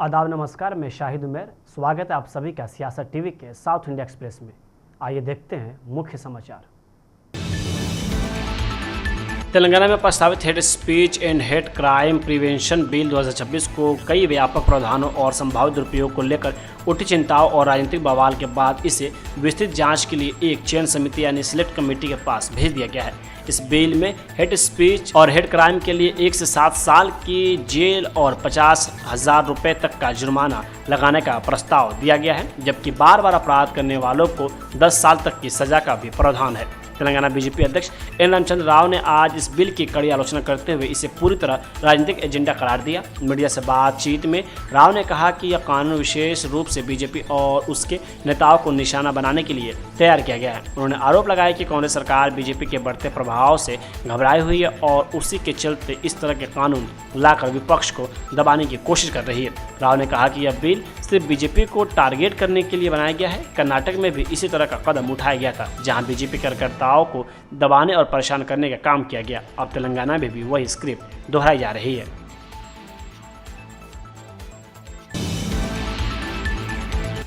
आदाब नमस्कार, मैं शाहिद उमर। स्वागत है आप सभी का सियासत टीवी के साउथ इंडिया एक्सप्रेस में। आइए देखते हैं मुख्य समाचार। तेलंगाना में प्रस्तावित hate speech and hate crime prevention bill 2026 को कई व्यापक प्रावधानों और संभावित दुरुपयोग को लेकर उठी चिंताओं और राजनीतिक बवाल के बाद इसे विस्तृत जांच के लिए एक चयन समिति यानी सिलेक्ट कमेटी के पास भेज दिया गया है। इस बिल में हेट स्पीच और हेट क्राइम के लिए 1 से 7 साल की जेल और 50,000 रुपये तक का जुर्माना लगाने का प्रस्ताव दिया गया है, जबकि बार बार अपराध करने वालों को 10 साल तक की सजा का भी प्रावधान है। तेलंगाना बीजेपी अध्यक्ष एन रामचंद्र राव ने आज इस बिल की कड़ी आलोचना करते हुए इसे पूरी तरह राजनीतिक एजेंडा करार दिया। मीडिया से बातचीत में राव ने कहा कि यह कानून विशेष रूप से बीजेपी और उसके नेताओं को निशाना बनाने के लिए तैयार किया गया है। उन्होंने आरोप लगाया कि कांग्रेस सरकार बीजेपी के बढ़ते प्रभाव से घबराई हुई है और उसी के चलते इस तरह के कानून लाकर विपक्ष को दबाने की कोशिश कर रही है। राव ने कहा कि यह बिल सिर्फ बीजेपी को टारगेट करने के लिए बनाया गया है। कर्नाटक में भी इसी तरह का कदम उठाया गया था, जहां बीजेपी कार्यकर्ताओं को दबाने और परेशान करने का काम किया गया। अब तेलंगाना में भी वही स्क्रिप्ट दोहराई जा रही है।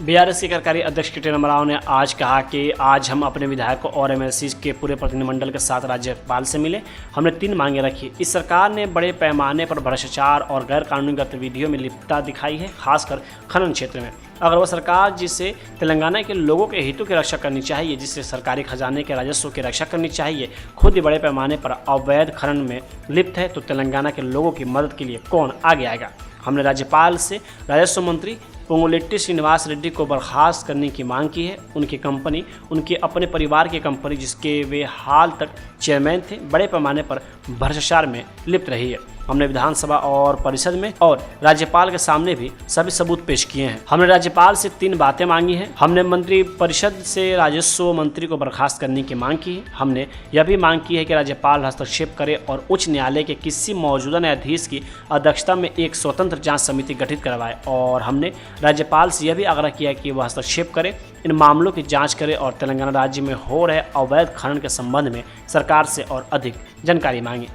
बीआरएस के कार्यकारी अध्यक्ष के टी रामाराव ने आज कहा कि आज हम अपने विधायकों और एमएलसी के पूरे प्रतिनिधिमंडल के साथ राज्यपाल से मिले। हमने 3 मांगें रखी। इस सरकार ने बड़े पैमाने पर भ्रष्टाचार और गैर कानूनी गतिविधियों में लिप्तता दिखाई है, खासकर खनन क्षेत्र में। अगर वह सरकार जिसे तेलंगाना के लोगों के हितों की रक्षा करनी चाहिए, जिससे सरकारी खजाने के राजस्व की रक्षा करनी चाहिए, खुद ही बड़े पैमाने पर अवैध खनन में लिप्त है, तो तेलंगाना के लोगों की मदद के लिए कौन आगे आएगा। हमने राज्यपाल से राजस्व मंत्री पोंगुलेट्टी श्रीनिवास रेड्डी को बर्खास्त करने की मांग की है। उनकी कंपनी, उनके अपने परिवार की कंपनी जिसके वे हाल तक चेयरमैन थे, बड़े पैमाने पर भ्रष्टाचार में लिप्त रही है। हमने विधानसभा और परिषद में और राज्यपाल के सामने भी सभी सबूत पेश किए हैं। हमने राज्यपाल से 3 बातें मांगी हैं। हमने मंत्री परिषद से राजस्व मंत्री को बर्खास्त करने की मांग की है। हमने यह भी मांग की है कि राज्यपाल हस्तक्षेप करे और उच्च न्यायालय के किसी मौजूदा न्यायाधीश की अध्यक्षता में एक स्वतंत्र जांच समिति गठित करवाए। और हमने राज्यपाल से यह भी आग्रह किया कि वह हस्तक्षेप करे, इन मामलों की जांच करे और तेलंगाना राज्य में हो रहे अवैध खनन के संबंध में सरकार से और अधिक जानकारी मांगे।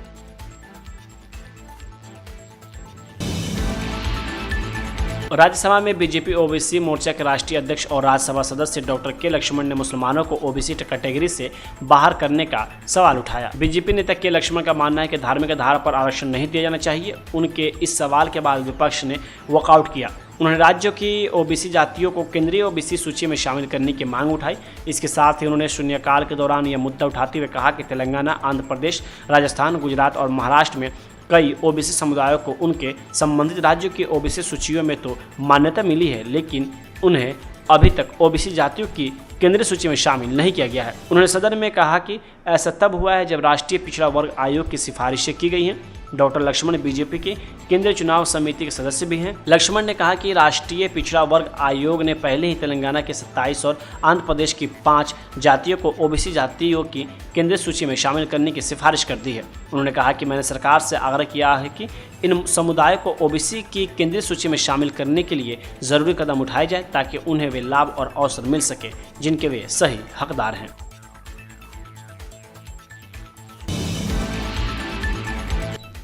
राज्यसभा में बीजेपी ओबीसी मोर्चा के राष्ट्रीय अध्यक्ष और राज्यसभा सदस्य डॉक्टर के लक्ष्मण ने मुसलमानों को ओबीसी कैटेगरी से बाहर करने का सवाल उठाया। बीजेपी नेता के लक्ष्मण का मानना है कि धार्मिक आधार पर आरक्षण नहीं दिया जाना चाहिए। उनके इस सवाल के बाद विपक्ष ने वॉकआउट किया। उन्होंने राज्यों की ओबीसी जातियों को केंद्रीय ओबीसी सूची में शामिल करने की मांग उठाई। इसके साथ ही उन्होंने शून्यकाल के दौरान यह मुद्दा उठाते हुए कहा कि तेलंगाना, आंध्र प्रदेश, राजस्थान, गुजरात और महाराष्ट्र में कई ओबीसी समुदायों को उनके संबंधित राज्यों की ओबीसी सूचियों में तो मान्यता मिली है, लेकिन उन्हें अभी तक ओबीसी जातियों की केंद्रीय सूची में शामिल नहीं किया गया है। उन्होंने सदन में कहा कि ऐसा तब हुआ है जब राष्ट्रीय पिछड़ा वर्ग आयोग की सिफारिशें की गई हैं। डॉक्टर लक्ष्मण बीजेपी की केंद्रीय चुनाव समिति के सदस्य भी हैं। लक्ष्मण ने कहा कि राष्ट्रीय पिछड़ा वर्ग आयोग ने पहले ही तेलंगाना के 27 और आंध्र प्रदेश की 5 जातियों को ओबीसी जातियों की केंद्रीय सूची में शामिल करने की सिफारिश कर दी है। उन्होंने कहा कि मैंने सरकार से आग्रह किया है कि इन समुदायों को ओबीसी की केंद्रीय सूची में शामिल करने के लिए ज़रूरी कदम उठाए जाए ताकि उन्हें वे लाभ और अवसर मिल सके जिनके वे सही हकदार हैं।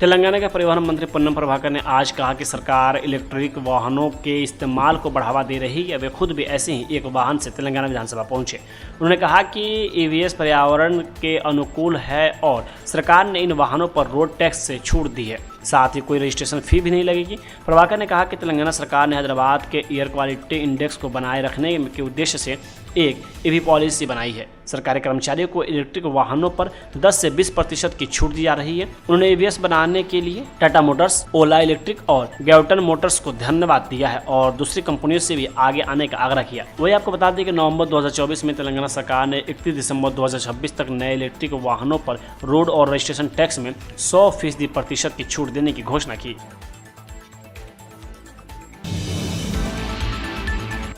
तेलंगाना के परिवहन मंत्री पोन्नम प्रभाकर ने आज कहा कि सरकार इलेक्ट्रिक वाहनों के इस्तेमाल को बढ़ावा दे रही है। वे खुद भी ऐसे ही एक वाहन से तेलंगाना विधानसभा पहुंचे। उन्होंने कहा कि ईवीएस पर्यावरण के अनुकूल है और सरकार ने इन वाहनों पर रोड टैक्स से छूट दी है, साथ ही कोई रजिस्ट्रेशन फी भी नहीं लगेगी। प्रभाकर ने कहा कि तेलंगाना सरकार ने हैदराबाद के एयर क्वालिटी इंडेक्स को बनाए रखने के उद्देश्य से एक ईवी पॉलिसी बनाई है। सरकारी कर्मचारियों को इलेक्ट्रिक वाहनों पर 10 से 20% की छूट दी जा रही है। उन्होंने ईवीएस बनाने के लिए टाटा मोटर्स, ओला इलेक्ट्रिक और गैवटन मोटर्स को धन्यवाद दिया है और दूसरी कंपनियों से भी आगे आने का आग्रह किया। वही आपको बता दें कि नवंबर 2024 में तेलंगाना सरकार ने 31 दिसंबर 2026 तक नए इलेक्ट्रिक वाहनों पर रोड और रजिस्ट्रेशन टैक्स में 100% की छूट देने की घोषणा की।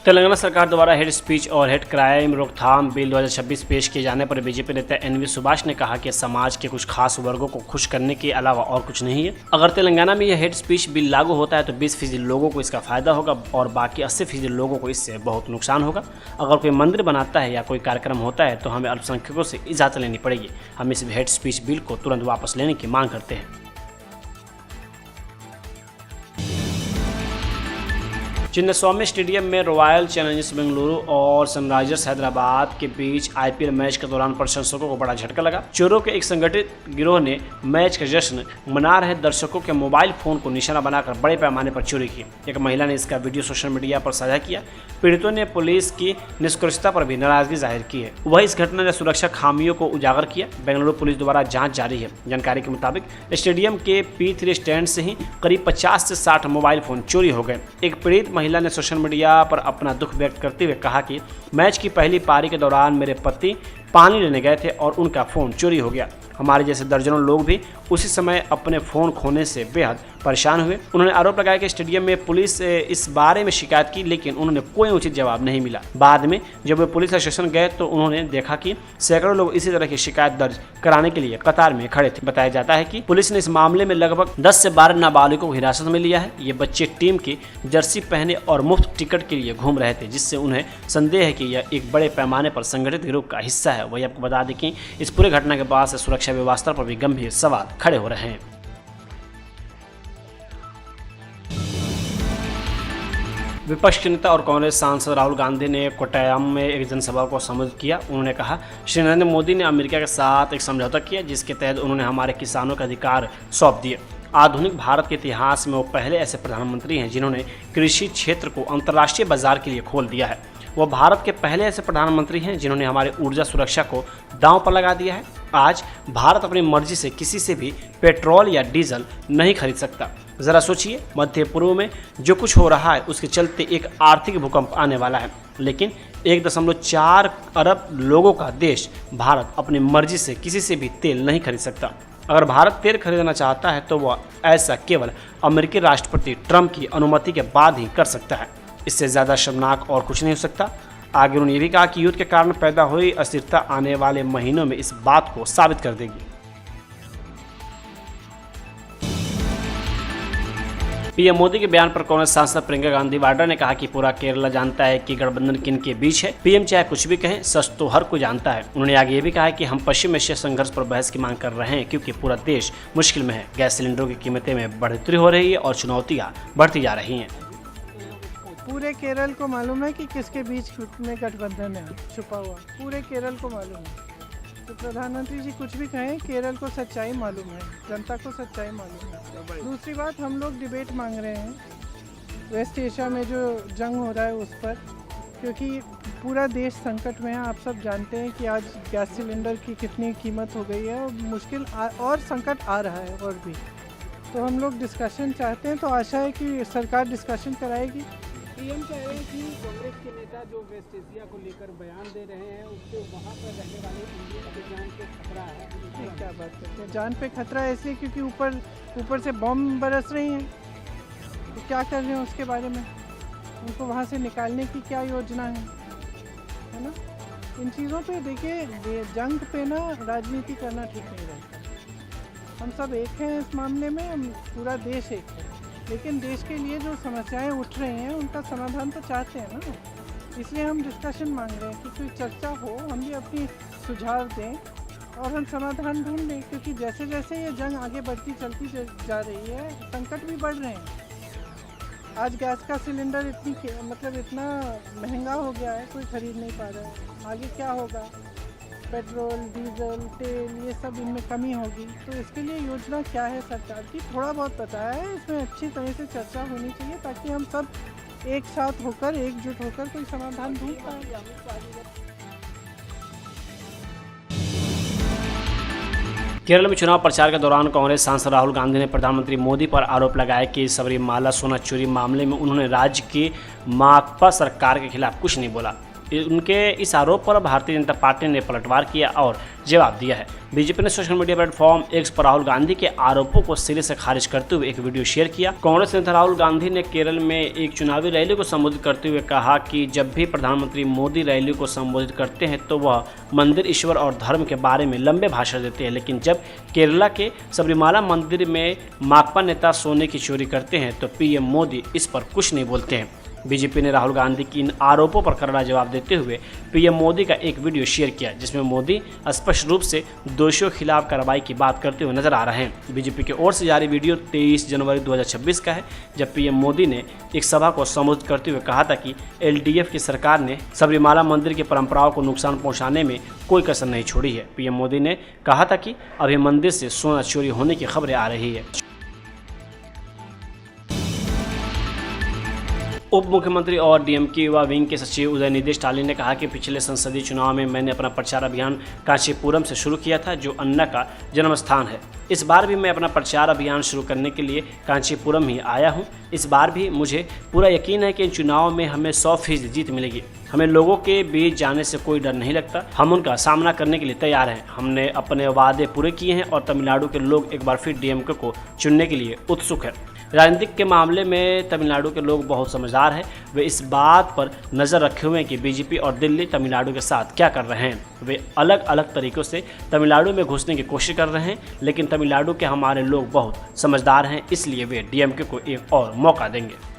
तेलंगाना सरकार द्वारा हेट स्पीच और हेट क्राइम रोकथाम बिल 2026 पेश किए जाने पर बीजेपी नेता एनवी सुभाष ने कहा कि समाज के कुछ खास वर्गों को खुश करने के अलावा और कुछ नहीं है। अगर तेलंगाना में यह हेट स्पीच बिल लागू होता है तो 20% लोगों को इसका फायदा होगा और बाकी 80% लोगों को इससे बहुत नुकसान होगा। अगर कोई मंदिर बनाता है या कोई कार्यक्रम होता है तो हमें अल्पसंख्यकों से इजाज़त लेनी पड़ेगी। हम इस हेट स्पीच बिल को तुरंत वापस लेने की मांग करते हैं। चिन्नास्वामी स्टेडियम में रॉयल चैलेंजर्स बेंगलुरु और सनराइजर्स हैदराबाद के बीच आईपीएल मैच के दौरान प्रशंसकों को बड़ा झटका लगा। चोरों के एक संगठित गिरोह ने मैच का जश्न मना रहे दर्शकों के मोबाइल फोन को निशाना बनाकर बड़े पैमाने पर चोरी की। एक महिला ने इसका वीडियो सोशल मीडिया पर साझा किया। पीड़ितों ने पुलिस की निष्क्रियता पर भी नाराजगी जाहिर की है। वह इस घटना ने सुरक्षा खामियों को उजागर किया। बेंगलुरु पुलिस द्वारा जांच जारी है। जानकारी के मुताबिक स्टेडियम के P3 स्टैंड से ही करीब 50 से 60 मोबाइल फोन चोरी हो गए। एक पीड़ित महिला ने सोशल मीडिया पर अपना दुख व्यक्त करते हुए कहा कि मैच की पहली पारी के दौरान मेरे पति पानी लेने गए थे और उनका फ़ोन चोरी हो गया। हमारे जैसे दर्जनों लोग भी उसी समय अपने फ़ोन खोने से बेहद परेशान हुए। उन्होंने आरोप लगाया कि स्टेडियम में पुलिस इस बारे में शिकायत की, लेकिन उन्होंने कोई उचित जवाब नहीं मिला। बाद में जब वे पुलिस स्टेशन गए तो उन्होंने देखा कि सैकड़ों लोग इसी तरह की शिकायत दर्ज कराने के लिए कतार में खड़े थे। बताया जाता है कि पुलिस ने इस मामले में लगभग 10 से 12 नाबालिगों को हिरासत में लिया है। ये बच्चे टीम की जर्सी पहने और मुफ्त टिकट के लिए घूम रहे थे, जिससे उन्हें संदेह है कि यह एक बड़े पैमाने पर संगठित गिरोह का हिस्सा है। वही आपको बता दें कि इस पूरे घटना के बाद से सुरक्षा व्यवस्था पर भी गंभीर सवाल खड़े हो रहे हैं। विपक्ष के नेता और कांग्रेस सांसद राहुल गांधी ने कोट्टायम में एक जनसभा को संबोधित किया। उन्होंने कहा, श्री नरेंद्र मोदी ने अमेरिका के साथ एक समझौता किया जिसके तहत उन्होंने हमारे किसानों के अधिकार सौंप दिए। आधुनिक भारत के इतिहास में वो पहले ऐसे प्रधानमंत्री हैं जिन्होंने कृषि क्षेत्र को अंतर्राष्ट्रीय बाजार के लिए खोल दिया है। वो भारत के पहले ऐसे प्रधानमंत्री हैं जिन्होंने हमारी ऊर्जा सुरक्षा को दांव पर लगा दिया है। आज भारत अपनी मर्जी से किसी से भी पेट्रोल या डीजल नहीं खरीद सकता। ज़रा सोचिए, मध्य पूर्व में जो कुछ हो रहा है उसके चलते एक आर्थिक भूकंप आने वाला है, लेकिन 1.4 अरब लोगों का देश भारत अपनी मर्जी से किसी से भी तेल नहीं खरीद सकता। अगर भारत तेल खरीदना चाहता है तो वह ऐसा केवल अमेरिकी राष्ट्रपति ट्रंप की अनुमति के बाद ही कर सकता है। इससे ज़्यादा शर्मनाक और कुछ नहीं हो सकता। आगे उन्होंने ये भी कहा कि युद्ध के कारण पैदा हुई अस्थिरता आने वाले महीनों में इस बात को साबित कर देगी। पीएम मोदी के बयान पर कांग्रेस सांसद प्रियंका गांधी वाड्रा ने कहा कि पूरा केरला जानता है कि गठबंधन किन के बीच है। पीएम चाहे कुछ भी कहें, सच तो हर कोई जानता है। उन्होंने आगे ये भी कहा कि हम पश्चिम एशिया संघर्ष पर बहस की मांग कर रहे हैं क्योंकि पूरा देश मुश्किल में है। गैस सिलेंडरों की कीमतें में बढ़ोतरी हो रही है और चुनौतियाँ बढ़ती जा रही हैं। पूरे केरल को मालूम है कि किसके बीच में गठबंधन है छुपा हुआ, पूरे केरल को मालूम है। तो प्रधानमंत्री जी कुछ भी कहें, केरल को सच्चाई मालूम है, जनता को सच्चाई मालूम है। दूसरी बात, हम लोग डिबेट मांग रहे हैं वेस्ट एशिया में जो जंग हो रहा है उस पर, क्योंकि पूरा देश संकट में है। आप सब जानते हैं कि आज गैस सिलेंडर की कितनी कीमत हो गई है और मुश्किल और संकट आ रहा है और भी। तो हम लोग डिस्कशन चाहते हैं, तो आशा है कि सरकार डिस्कशन कराएगी। पीएम कह रहे हैं कि कांग्रेस के नेता जो वेस्ट एशिया को लेकर बयान दे रहे हैं उससे वहाँ पर रहने वाले इंडियन के जान पे खतरा है। क्या बात करते हैं, जान पे खतरा है इसलिए क्योंकि ऊपर से बम बरस रही हैं। तो क्या कर रहे हैं उसके बारे में, उनको वहाँ से निकालने की क्या योजना है ना। इन चीज़ों पे देखिए, जंग पे ना राजनीति करना ठीक नहीं रहता। हम सब एक हैं इस मामले में, हम पूरा देश एक है, लेकिन देश के लिए जो समस्याएं उठ रही हैं उनका समाधान तो चाहते हैं ना। इसलिए हम डिस्कशन मांग रहे हैं कि कोई चर्चा हो, हम भी अपनी सुझाव दें और हम समाधान ढूंढ लें, क्योंकि जैसे जैसे ये जंग आगे बढ़ती चलती जा रही है, संकट भी बढ़ रहे हैं। आज गैस का सिलेंडर इतना महंगा हो गया है, कोई ख़रीद नहीं पा रहा है। आगे क्या होगा, पेट्रोल, डीजल, तेल, ये सब इनमें कमी होगी। तो इसके लिए योजना क्या है सरकार की, थोड़ा बहुत पता है, इसमें अच्छी तरह से चर्चा होनी चाहिए ताकि हम सब एक साथ होकर, एकजुट होकर कोई समाधान ढूंढ पाए। केरल में चुनाव प्रचार के दौरान कांग्रेस सांसद राहुल गांधी ने प्रधानमंत्री मोदी पर आरोप लगाया कि सबरीमाला सोना चोरी मामले में उन्होंने राज्य की माकपा सरकार के खिलाफ कुछ नहीं बोला। उनके इस आरोप पर भारतीय जनता पार्टी ने पलटवार किया और जवाब दिया है। बीजेपी ने सोशल मीडिया प्लेटफॉर्म एक्स पर राहुल गांधी के आरोपों को सिरे से खारिज करते हुए एक वीडियो शेयर किया। कांग्रेस नेता राहुल गांधी ने केरल में एक चुनावी रैली को संबोधित करते हुए कहा कि जब भी प्रधानमंत्री मोदी रैली को संबोधित करते हैं तो वह मंदिर, ईश्वर और धर्म के बारे में लंबे भाषण देते हैं, लेकिन जब केरला के सबरीमाला मंदिर में माकपा नेता सोने की चोरी करते हैं तो पीएम मोदी इस पर कुछ नहीं बोलते हैं। बीजेपी ने राहुल गांधी की इन आरोपों पर करारा जवाब देते हुए पीएम मोदी का एक वीडियो शेयर किया, जिसमें मोदी स्पष्ट रूप से दोषियों के खिलाफ कार्रवाई की बात करते हुए नजर आ रहे हैं। बीजेपी की ओर से जारी वीडियो 23 जनवरी 2026 का है, जब पीएम मोदी ने एक सभा को संबोधित करते हुए कहा था कि एलडीएफ की सरकार ने सबरीमाला मंदिर की परंपराओं को नुकसान पहुंचाने में कोई कसर नहीं छोड़ी है। पीएम मोदी ने कहा था कि अभी मंदिर से सोना चोरी होने की खबरें आ रही है। उप मुख्यमंत्री और डीएमके युवा विंग के सचिव उदयनिधि स्टालिन ने कहा कि पिछले संसदीय चुनाव में मैंने अपना प्रचार अभियान कांचीपुरम से शुरू किया था, जो अन्ना का जन्म स्थान है। इस बार भी मैं अपना प्रचार अभियान शुरू करने के लिए कांचीपुरम ही आया हूं। इस बार भी मुझे पूरा यकीन है कि इन चुनाव में हमें 100% जीत मिलेगी। हमें लोगों के बीच जाने से कोई डर नहीं लगता, हम उनका सामना करने के लिए तैयार हैं। हमने अपने वादे पूरे किए हैं और तमिलनाडु के लोग एक बार फिर डीएमके को चुनने के लिए उत्सुक है। राजनीतिक के मामले में तमिलनाडु के लोग बहुत समझदार हैं। वे इस बात पर नज़र रखे हुए हैं कि बीजेपी और दिल्ली तमिलनाडु के साथ क्या कर रहे हैं। वे अलग अलग तरीक़ों से तमिलनाडु में घुसने की कोशिश कर रहे हैं, लेकिन तमिलनाडु के हमारे लोग बहुत समझदार हैं, इसलिए वे डीएमके को एक और मौका देंगे।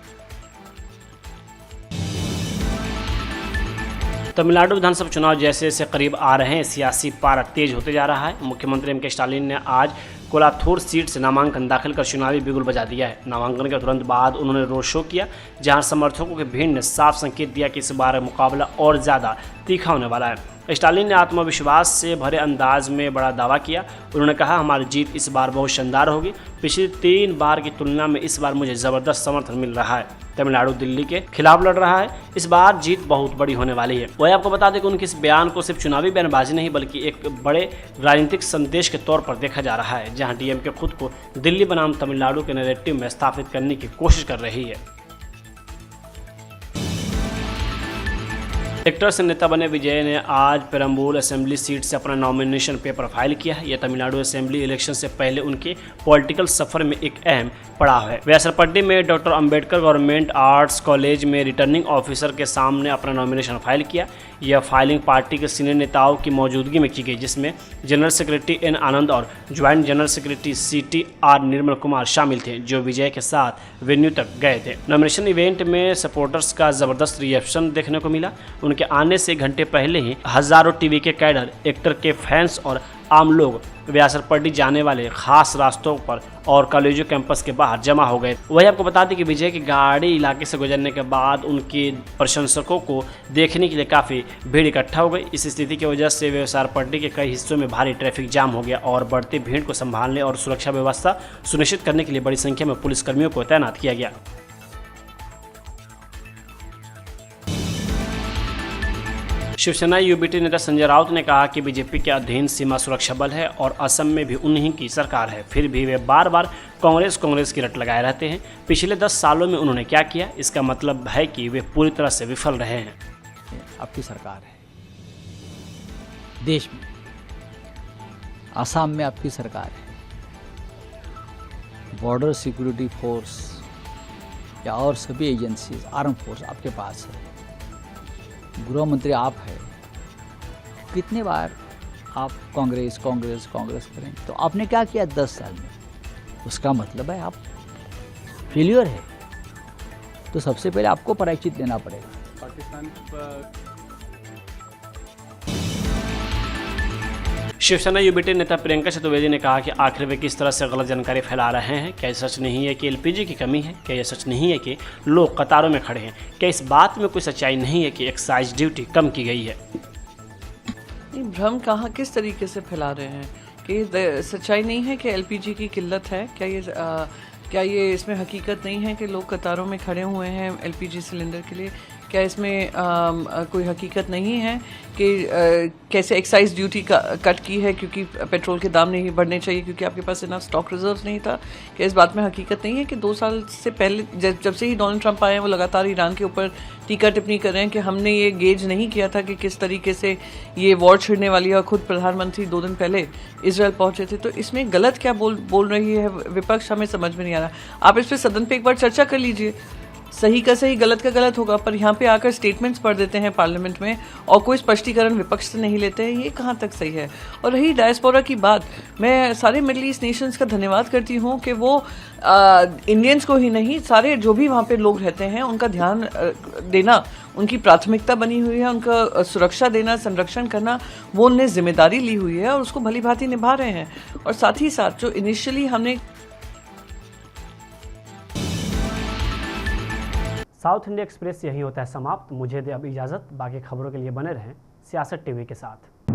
तमिलनाडु विधानसभा चुनाव जैसे जैसे करीब आ रहे हैं, सियासी पारा तेज होते जा रहा है। मुख्यमंत्री एम के स्टालिन ने आज कोलाथूर सीट से नामांकन दाखिल कर चुनावी बिगुल बजा दिया है। नामांकन के तुरंत बाद उन्होंने रोड शो किया, जहां समर्थकों की भीड़ ने साफ संकेत दिया कि इस बार मुकाबला और ज़्यादा तीखा होने वाला है। स्टालिन ने आत्मविश्वास से भरे अंदाज में बड़ा दावा किया। उन्होंने कहा, हमारी जीत इस बार बहुत शानदार होगी। पिछली 3 बार की तुलना में इस बार मुझे ज़बरदस्त समर्थन मिल रहा है। तमिलनाडु दिल्ली के खिलाफ लड़ रहा है, इस बार जीत बहुत बड़ी होने वाली है। वही आपको बता दें कि उनके इस बयान को सिर्फ चुनावी बयानबाजी नहीं बल्कि एक बड़े राजनीतिक संदेश के तौर पर देखा जा रहा है, जहां डीएमके खुद को दिल्ली बनाम तमिलनाडु के नैरेटिव में स्थापित करने की कोशिश कर रही है। एक्टर से नेता बने विजय ने आज पेरम्बूर असेंबली सीट से अपना नॉमिनेशन पेपर फाइल किया है। यह तमिलनाडु असेंबली इलेक्शन से पहले उनके पॉलिटिकल सफर में एक अहम पड़ाव है। वे असरपट्टी में doctor Ambedkar government arts college में रिटर्निंग ऑफिसर के सामने अपना नॉमिनेशन फाइल किया। यह फाइलिंग पार्टी के सीनियर नेताओं की मौजूदगी में की गई, जिसमें जनरल सेक्रेटरी एन आनंद और joint general secretary CTR Nirmal Kumar शामिल थे, जो विजय के साथ वेन्यू तक गए थे। नॉमिनेशन इवेंट में सपोर्टर्स का जबरदस्त रिएक्शन देखने को मिला। उनके आने से घंटे पहले ही हजारों टीवी के कैडर, एक्टर के फैंस और आम लोग व्यासरपट्टी जाने वाले खास रास्तों पर और कॉलेजों कैंपस के बाहर जमा हो गए। वही आपको बता दें कि विजय की गाड़ी इलाके से गुजरने के बाद उनके प्रशंसकों को देखने के लिए काफ़ी भीड़ इकट्ठा हो गई। इस स्थिति की वजह से व्यासरपट्टी के कई हिस्सों में भारी ट्रैफिक जाम हो गया और बढ़ती भीड़ को संभालने और सुरक्षा व्यवस्था सुनिश्चित करने के लिए बड़ी संख्या में पुलिसकर्मियों को तैनात किया गया। शिवसेना यूबीटी नेता संजय राउत ने कहा कि बीजेपी के अधीन सीमा सुरक्षा बल है और असम में भी उन्हीं की सरकार है, फिर भी वे बार बार कांग्रेस की रट लगाए रहते हैं। पिछले 10 सालों में उन्होंने क्या किया, इसका मतलब है कि वे पूरी तरह से विफल रहे हैं। आपकी सरकार है देश में, असम में आपकी सरकार है, बॉर्डर सिक्योरिटी फोर्स या और सभी एजेंसीज, आर्म फोर्स आपके पास है, गृह मंत्री आप है। कितने बार आप कांग्रेस करें, तो आपने क्या किया 10 साल में? उसका मतलब है आप फेलियर है। तो सबसे पहले आपको प्रायश्चित देना पड़ेगा। पाकिस्तान शिवसेना यूबीटी नेता प्रियंका चतुर्वेदी ने कहा कि आखिर वे किस तरह से गलत जानकारी फैला रहे हैं। क्या सच नहीं है कि एलपीजी की कमी है? क्या यह सच नहीं है कि लोग कतारों में खड़े हैं? क्या इस बात में कोई सच्चाई नहीं है कि एक्साइज ड्यूटी कम की गई है? भ्रम कहाँ किस तरीके से फैला रहे हैं कि सच्चाई नहीं है कि एलपीजी की किल्लत है? क्या ये इसमें हकीकत नहीं है कि लोग कतारों में खड़े हुए हैं एलपीजी सिलेंडर के लिए? क्या इसमें कोई हकीकत नहीं है कि कैसे एक्साइज ड्यूटी कट की है क्योंकि पेट्रोल के दाम नहीं बढ़ने चाहिए क्योंकि आपके पास इतना स्टॉक रिजर्व नहीं था? क्या इस बात में हकीकत नहीं है कि 2 साल से पहले जब से ही डोनाल्ड ट्रंप आए हैं वो लगातार ईरान के ऊपर टीका टिप्पणी कर रहे हैं कि हमने ये गेज नहीं किया था कि किस तरीके से ये वॉर छिड़ने वाली है, और खुद प्रधानमंत्री 2 दिन पहले इजराइल पहुंचे थे। तो इसमें गलत क्या बोल रही है विपक्ष, हमें समझ में नहीं आ रहा। आप इस पर सदन पे एक बार चर्चा कर लीजिए। सही का सही गलत का गलत होगा, पर यहाँ पे आकर स्टेटमेंट्स पढ़ देते हैं पार्लियामेंट में और कोई स्पष्टीकरण विपक्ष से नहीं लेते हैं, ये कहाँ तक सही है। और रही डायस्पोरा की बात, मैं सारे मिडिल ईस्ट नेशंस का धन्यवाद करती हूँ कि वो इंडियंस को ही नहीं, सारे जो भी वहाँ पे लोग रहते हैं उनका ध्यान देना उनकी प्राथमिकता बनी हुई है, उनका सुरक्षा देना, संरक्षण करना वो उनने जिम्मेदारी ली हुई है और उसको भली भांति निभा रहे हैं। और साथ ही साथ जो इनिशियली हमने साउथ इंडिया एक्सप्रेस यही होता है समाप्त। मुझे दे अब इजाज़त, बाकी खबरों के लिए बने रहें सियासत टीवी के साथ।